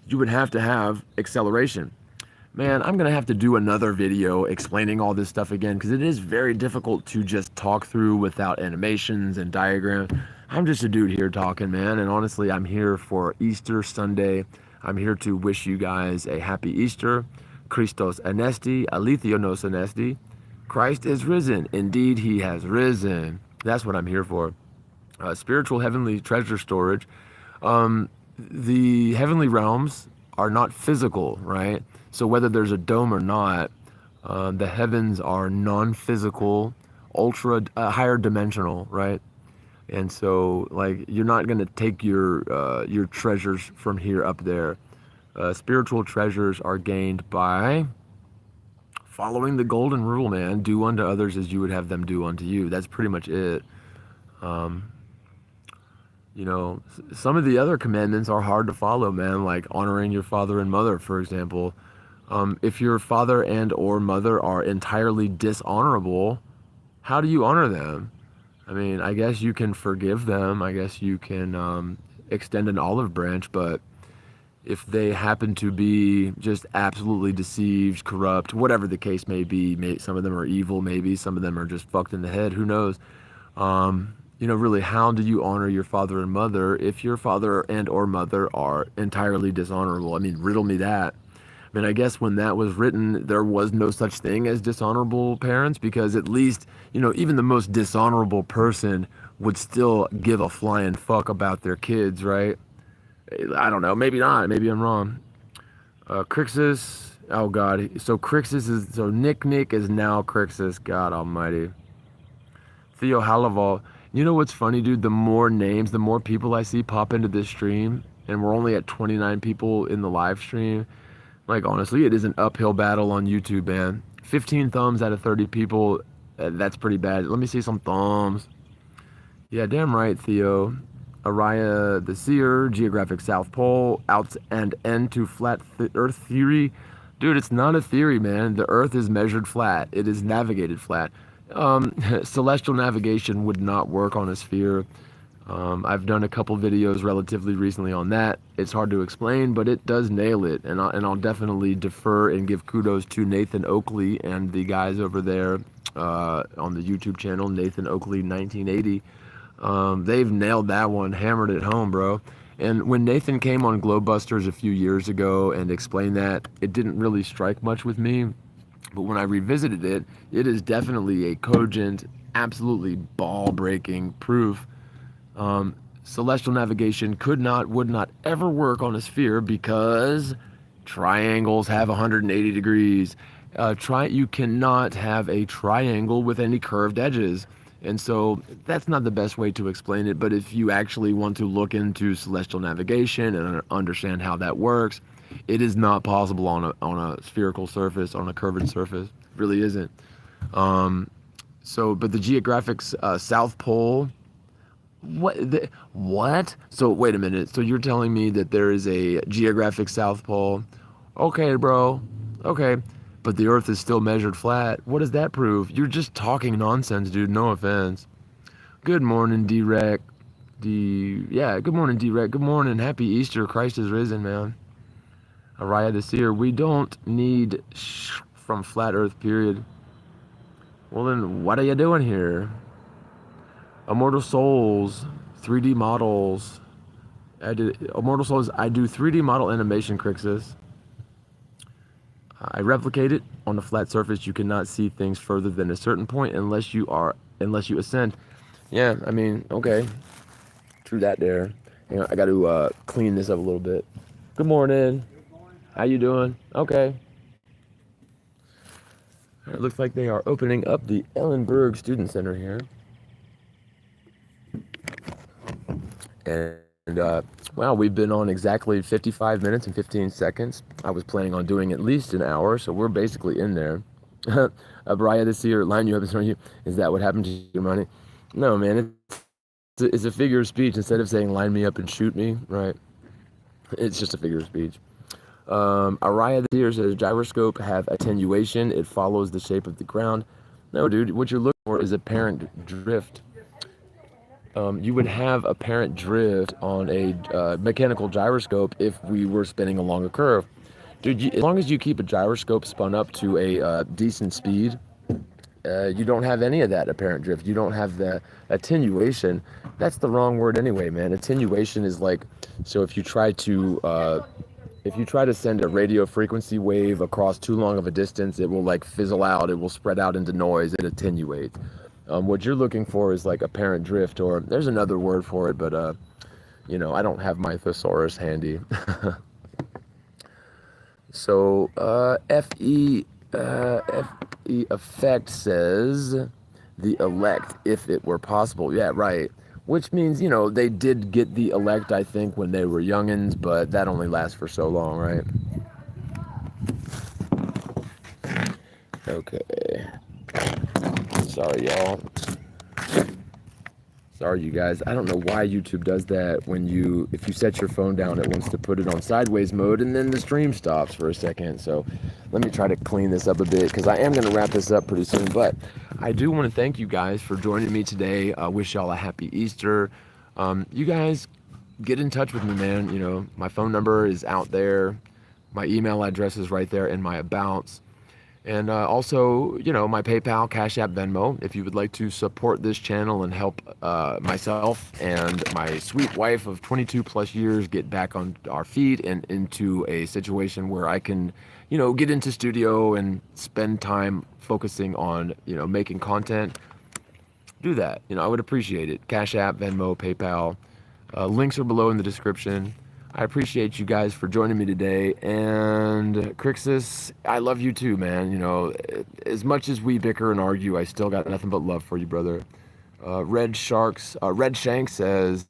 you would have to have acceleration. Man, I'm gonna have to do another video explaining all this stuff again because it is very difficult to just talk through without animations and diagrams. I'm just a dude here talking, man, and honestly, I'm here for Easter Sunday. I'm here to wish you guys a happy Easter. Christos anesti, alithionos anesti. Christ is risen. Indeed, he has risen. That's what I'm here for. Spiritual heavenly treasure storage. The heavenly realms are not physical, right? So whether there's a dome or not, the heavens are non-physical, ultra higher dimensional, right? And so, like, you're not gonna take your treasures from here up there. Spiritual treasures are gained by following the golden rule, man. Do unto others as you would have them do unto you. That's pretty much it. You know, some of the other commandments are hard to follow, man, like honoring your father and mother, for example. If your father and or mother are entirely dishonorable, how do you honor them? I mean, I guess you can forgive them. I guess you can extend an olive branch, but if they happen to be just absolutely deceived, corrupt, whatever the case may be, some of them are evil, maybe some of them are just fucked in the head, who knows? You know, really, how do you honor your father and mother if your father and or mother are entirely dishonorable? I mean, riddle me that. I mean, I guess when that was written, there was no such thing as dishonorable parents, because at least, you know, even the most dishonorable person would still give a flying fuck about their kids, right? I don't know. Maybe not. Maybe I'm wrong. Crixus. Oh, God. So Crixus is... So Nick is now Crixus. God almighty. Theo Halaval. You know what's funny, dude? The more names, the more people I see pop into this stream, and we're only at 29 people in the live stream. Like, honestly, it is an uphill battle on YouTube, man. 15 thumbs out of 30 people, that's pretty bad. Let me see some thumbs. Yeah, damn right, Theo. Araya the Seer, Geographic South Pole, outs and end to flat Earth theory. Dude, it's not a theory, man. The Earth is measured flat. It is navigated flat. Celestial navigation would not work on a sphere. I've done a couple videos relatively recently on that. It's hard to explain, but it does nail it. And I'll definitely defer and give kudos to Nathan Oakley and the guys over there on the YouTube channel, Nathan Oakley 1980. They've nailed that one, hammered it home, bro. And when Nathan came on Globebusters a few years ago and explained that, it didn't really strike much with me. But when I revisited it, it is definitely a cogent, absolutely ball-breaking proof. Celestial navigation would not ever work on a sphere because triangles have 180 degrees. You cannot have a triangle with any curved edges. And so that's not the best way to explain it, but if you actually want to look into celestial navigation and understand how that works, it is not possible on a spherical surface, on a curved surface. It really isn't. But the geographic South Pole, what? So wait a minute. So you're telling me that there is a geographic South Pole? Okay, bro. Okay. But the Earth is still measured flat. What does that prove? You're just talking nonsense, dude. No offense. Good morning, D-Rec. Yeah, good morning, D-Rec. Good morning. Happy Easter. Christ is risen, man. Araya the Seer. We don't need from flat earth, period. Well, then what are you doing here? Immortal Souls, 3D models. Immortal Souls, I do 3D model animation, Crixus. I replicate it on a flat surface. You cannot see things further than a certain point unless you ascend. Yeah, I mean, okay. True that there. Hang on, I got to clean this up a little bit. Good morning. How you doing? Okay. It looks like they are opening up the Ellenberg Student Center here. And wow, we've been on exactly 55 minutes and 15 seconds. I was planning on doing at least an hour, so we're basically in there. Brian this year, line you up and you. Is that what happened to your money? No, man, it's a figure of speech. Instead of saying line me up and shoot me, right? It's just a figure of speech. Araya the Seer says gyroscope have attenuation. It follows the shape of the ground. No, dude, what you're looking for is apparent drift. You would have apparent drift on a mechanical gyroscope if we were spinning along a curve. Dude, as long as you keep a gyroscope spun up to a decent speed, you don't have any of that apparent drift. You don't have the attenuation. That's the wrong word anyway, man. Attenuation is like, so if you try to send a radio frequency wave across too long of a distance, it will like fizzle out. It will spread out into noise. It attenuates. What you're looking for is like apparent drift, or there's another word for it, but I don't have my thesaurus handy. So FE effect says the elect, if it were possible. Yeah, right. Which means, they did get the elect, I think, when they were youngins, but that only lasts for so long, right? Okay. Sorry, y'all. Sorry, you guys. I don't know why YouTube does that if you set your phone down, it wants to put it on sideways mode, and then the stream stops for a second. So let me try to clean this up a bit, because I am going to wrap this up pretty soon. But I do want to thank you guys for joining me today. I wish y'all a happy Easter. You guys get in touch with me, man. My phone number is out there. My email address is right there in my abouts. And also, my PayPal, Cash App, Venmo, if you would like to support this channel and help myself and my sweet wife of 22 plus years get back on our feet and into a situation where I can, get into studio and spend time focusing on, making content, do that. I would appreciate it. Cash App, Venmo, PayPal, links are below in the description. I appreciate you guys for joining me today, and Crixus, I love you too, man. As much as we bicker and argue, I still got nothing but love for you, brother. Red Shank says,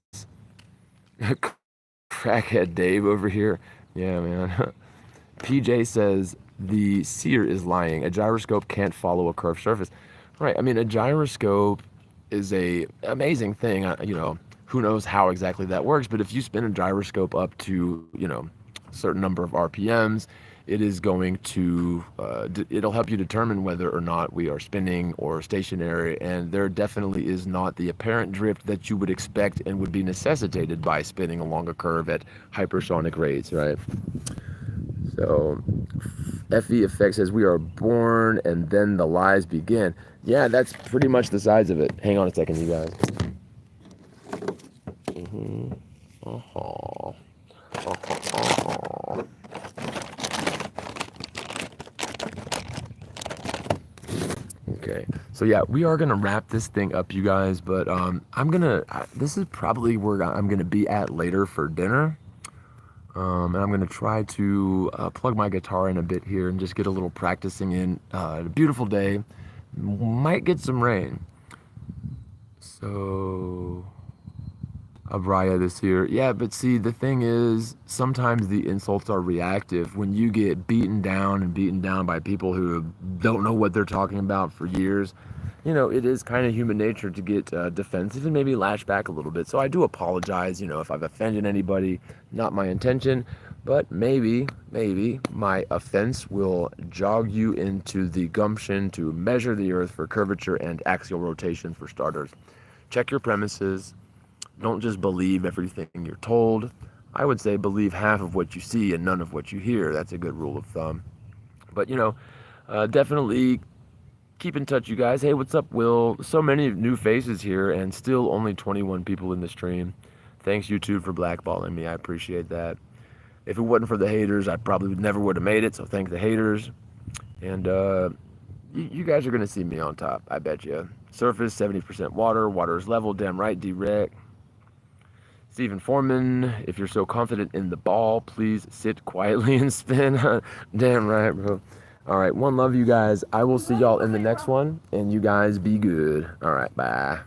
crackhead Dave over here. Yeah, man. PJ says, the seer is lying. A gyroscope can't follow a curved surface. Right, I mean, a gyroscope is a amazing thing, Who knows how exactly that works, but if you spin a gyroscope up to, a certain number of RPMs, it is going to, it'll help you determine whether or not we are spinning or stationary, and there definitely is not the apparent drift that you would expect and would be necessitated by spinning along a curve at hypersonic rates, right? So, FE Effect says, we are born and then the lies begin. Yeah, that's pretty much the size of it. Hang on a second, you guys. Okay, so yeah, we are gonna wrap this thing up, you guys, but this is probably where I'm gonna be at later for dinner. And I'm gonna try to plug my guitar in a bit here and just get a little practicing in. A beautiful day, might get some rain. So Abraya this year. Yeah, but see, the thing is, sometimes the insults are reactive. When you get beaten down by people who don't know what they're talking about for years, it is kind of human nature to get defensive and maybe lash back a little bit. So I do apologize, if I've offended anybody, not my intention, but maybe my offense will jog you into the gumption to measure the earth for curvature and axial rotation for starters. Check your premises. Don't just believe everything you're told. I would say believe half of what you see and none of what you hear. That's a good rule of thumb. But, definitely keep in touch, you guys. Hey, what's up, Will? So many new faces here and still only 21 people in the stream. Thanks, YouTube, for blackballing me. I appreciate that. If it wasn't for the haters, I probably never would have made it, so thank the haters. And you guys are going to see me on top, I bet you. Surface, 70% water. Water is level, damn right, direct. Stephen Foreman, if you're so confident in the ball, please sit quietly and spin. Damn right, bro. All right, one love, you guys. I will see y'all in the next one, and you guys be good. All right, bye.